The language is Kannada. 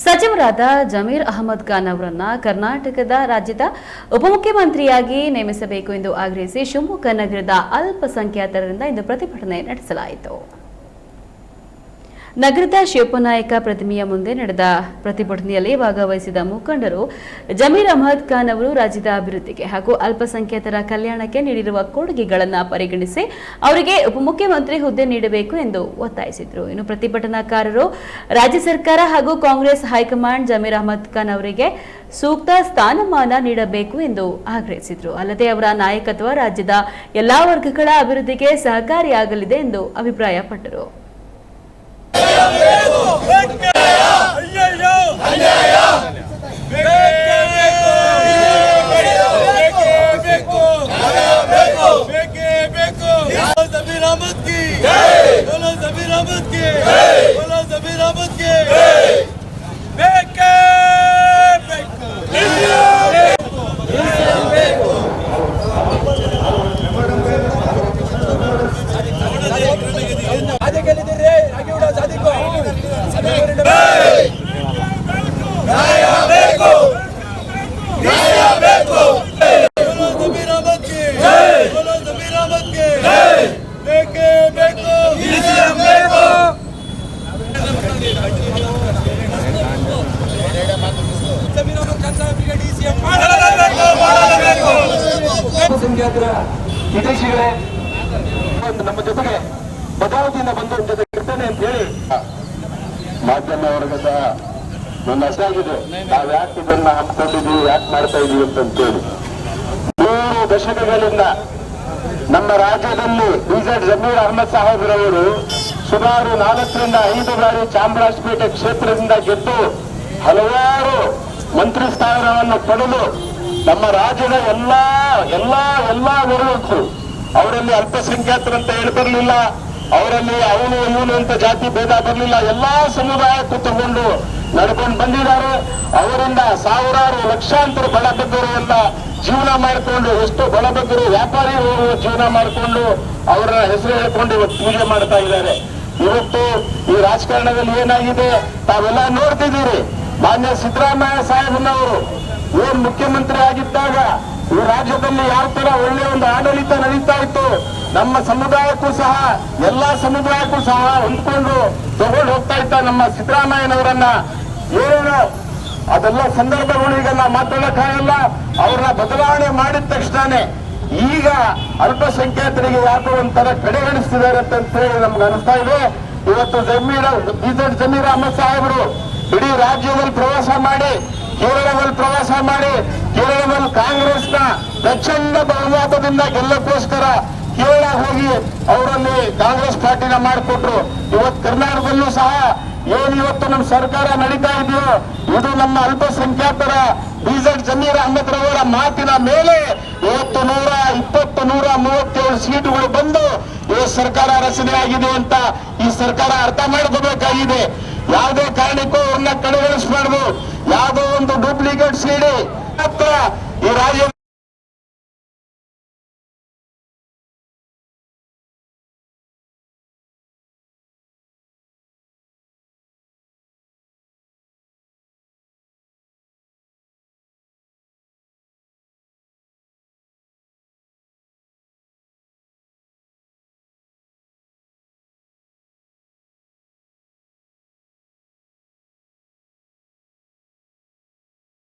ಸಚಿವರಾದ ಜಮೀರ್ ಅಹಮದ್ ಖಾನ್ ಅವರನ್ನ ಕರ್ನಾಟಕದ ರಾಜ್ಯದ ಉಪಮುಖ್ಯಮಂತ್ರಿಯಾಗಿ ನೇಮಿಸಬೇಕು ಎಂದು ಆಗ್ರಹಿಸಿ ಶಿವಮೊಗ್ಗ ನಗರದ ಅಲ್ಪಸಂಖ್ಯಾತರಿಂದ ಇಂದು ಪ್ರತಿಭಟನೆ ನಡೆಸಲಾಯಿತು. ನಗರದ ಶಿವಪ್ಪನಾಯಕ ಪ್ರತಿಮೆಯ ಮುಂದೆ ನಡೆದ ಪ್ರತಿಭಟನೆಯಲ್ಲಿ ಭಾಗವಹಿಸಿದ ಮುಖಂಡರು ಜಮೀರ್ ಅಹಮದ್ ಖಾನ್ ಅವರು ರಾಜ್ಯದ ಅಭಿವೃದ್ಧಿಗೆ ಹಾಗೂ ಅಲ್ಪಸಂಖ್ಯಾತರ ಕಲ್ಯಾಣಕ್ಕೆ ನೀಡಿರುವ ಕೊಡುಗೆಗಳನ್ನು ಪರಿಗಣಿಸಿ ಅವರಿಗೆ ಉಪಮುಖ್ಯಮಂತ್ರಿ ಹುದ್ದೆ ನೀಡಬೇಕು ಎಂದು ಒತ್ತಾಯಿಸಿದರು. ಇನ್ನು ಪ್ರತಿಭಟನಾಕಾರರು ರಾಜ್ಯ ಸರ್ಕಾರ ಹಾಗೂ ಕಾಂಗ್ರೆಸ್ ಹೈಕಮಾಂಡ್ ಜಮೀರ್ ಅಹಮದ್ ಖಾನ್ ಅವರಿಗೆ ಸೂಕ್ತ ಸ್ಥಾನಮಾನ ನೀಡಬೇಕು ಎಂದು ಆಗ್ರಹಿಸಿದರು. ಅಲ್ಲದೆ ಅವರ ನಾಯಕತ್ವ ರಾಜ್ಯದ ಎಲ್ಲಾ ವರ್ಗಗಳ ಅಭಿವೃದ್ಧಿಗೆ ಸಹಕಾರಿಯಾಗಲಿದೆ ಎಂದು ಅಭಿಪ್ರಾಯಪಟ್ಟರು. ವಿದೇಶಿಗಳೇ ನಮ್ಮ ಜೊತೆಗೆ ಭದ್ರಾವತಿಯಿಂದ ಬಂದು ಜೊತೆ ಇರ್ತೇನೆ ಅಂತ ಹೇಳಿ ಮಾಧ್ಯಮ ವರ್ಗದ ನನ್ನ ಅಷ್ಟಾಗಿದೆ. ನಾವು ಯಾಕೆ ಇದನ್ನ ಹಮ್ಮಿಕೊಂಡಿದ್ದೀವಿ, ಯಾಕೆ ಮಾಡ್ತಾ ಇದೀವಿ ಅಂತೇಳಿ 3 ದಶಕಗಳಿಂದ ನಮ್ಮ ರಾಜ್ಯದಲ್ಲಿ ಬಿಜೆಡ್ ಜಮೀರ್ ಅಹಮದ್ ಸಾಹೇಬ್ರವರು ಸುಮಾರು 4 ರಿಂದ 5 ಬಾರಿ ಚಾಮರಾಜಪೇಟೆ ಕ್ಷೇತ್ರದಿಂದ ಗೆದ್ದು ಹಲವಾರು ಮಂತ್ರಿ ಸ್ಥಾನವನ್ನು ಪಡೆದು ನಮ್ಮ ರಾಜ್ಯದ ಎಲ್ಲಾ ವರ್ಗಕ್ಕೂ ಅವರಲ್ಲಿ ಅಲ್ಪಸಂಖ್ಯಾತರು ಅಂತ ಹೇಳಿ ಬರಲಿಲ್ಲ, ಅವರಲ್ಲಿ ಅವನು ಇವನು ಅಂತ ಜಾತಿ ಭೇದ ಬರಲಿಲ್ಲ, ಎಲ್ಲಾ ಸಮುದಾಯಕ್ಕೂ ತಗೊಂಡು ನಡ್ಕೊಂಡು ಬಂದಿದ್ದಾರೆ. ಅವರಿಂದ ಸಾವಿರಾರು ಲಕ್ಷಾಂತರ ಬಡಬಗ್ಗರು ಎಲ್ಲ ಜೀವನ ಮಾಡಿಕೊಂಡು, ಎಷ್ಟು ಬಡಬಗ್ಗರು ವ್ಯಾಪಾರಿಗಳು ಜೀವನ ಮಾಡಿಕೊಂಡು ಅವರ ಹೆಸರು ಹೇಳ್ಕೊಂಡು ಇವತ್ತು ಪೂಜೆ ಮಾಡ್ತಾ ಇದ್ದಾರೆ. ಇವತ್ತು ಈ ರಾಜಕಾರಣದಲ್ಲಿ ಏನಾಗಿದೆ ತಾವೆಲ್ಲ ನೋಡ್ತಿದ್ದೀರಿ. ಮಾನ್ಯ ಸಿದ್ದರಾಮಯ್ಯ ಸಾಹೇಬನವರು ಏನ್ ಮುಖ್ಯಮಂತ್ರಿ ಆಗಿದ್ದಾಗ ಈ ರಾಜ್ಯದಲ್ಲಿ ಯಾವ ತರ ಒಳ್ಳೆಯ ಒಂದು ಆಡಳಿತ ನಡೀತಾ ಇತ್ತು, ನಮ್ಮ ಸಮುದಾಯಕ್ಕೂ ಸಹ ಎಲ್ಲಾ ಸಮುದಾಯಕ್ಕೂ ಸಹ ಹೊಂದ್ಕೊಂಡು ತಗೊಂಡು ಹೋಗ್ತಾ ಇದ್ದ ನಮ್ಮ ಸಿದ್ದರಾಮಯ್ಯನವರನ್ನ ಏನು ಅದೆಲ್ಲ ಸಂದರ್ಭಗಳು ಈಗ ನಾವು ಮಾತಾಡಕ್ಕಾಗಲ್ಲ. ಅವ್ರನ್ನ ಬದಲಾವಣೆ ಮಾಡಿದ ತಕ್ಷಣನೇ ಈಗ ಅಲ್ಪಸಂಖ್ಯಾತರಿಗೆ ಯಾಕೋ ಒಂಥರ ಕಡೆಗಣಿಸ್ತಿದ್ದಾರೆ ಅಂತ ಹೇಳಿ ನಮ್ಗೆ ಅನಿಸ್ತಾ ಇದೆ. ಇವತ್ತು ಬಿಜೆಡ್ ಜಮೀರ್ ಅಹಮದ್ ಸಾಹೇಬರು ಇಡೀ ರಾಜ್ಯದಲ್ಲಿ ಪ್ರವಾಸ ಮಾಡಿ, ಕೇರಳದಲ್ಲಿ ಪ್ರವಾಸ ಮಾಡಿ, ಕೇರಳದಲ್ಲಿ ಕಾಂಗ್ರೆಸ್ನ ಪ್ರಚಂಡ ಬಹುಮತದಿಂದ ಗೆಲ್ಲಕ್ಕೋಸ್ಕರ ಕೇರಳ ಹೋಗಿ ಅವರಲ್ಲಿ ಕಾಂಗ್ರೆಸ್ ಪಾರ್ಟಿನ ಮಾಡಿಕೊಟ್ರು. ಇವತ್ತು ಕರ್ನಾಟಕದಲ್ಲೂ ಸಹ ಏನ್ ಇವತ್ತು ನಮ್ಮ ಸರ್ಕಾರ ನಡೀತಾ ಇದೆಯೋ ಇದು ನಮ್ಮ ಅಲ್ಪಸಂಖ್ಯಾತರ ಬಿಜೆಡ್ ಜಮೀರ್ ಅಹಮದ್ ರವರ ಮಾತಿನ ಮೇಲೆ ಇವತ್ತು 137 ಸೀಟುಗಳು ಬಂದು ಈ ಸರ್ಕಾರ ರಚನೆ ಆಗಿದೆ ಅಂತ ಈ ಸರ್ಕಾರ ಅರ್ಥ ಮಾಡ್ಕೋಬೇಕಾಗಿದೆ. ಯಾವುದೇ ಕಾರಣಕ್ಕೂ ಅವ್ರನ್ನ ಕಡೆಗಣಿಸಬಾರ್ದು. ಯಾವುದೋ ಒಂದು ಡೂಪ್ಲಿಕೇಟ್ ಸಿಡಿ ಈ ರಾಜ್ಯ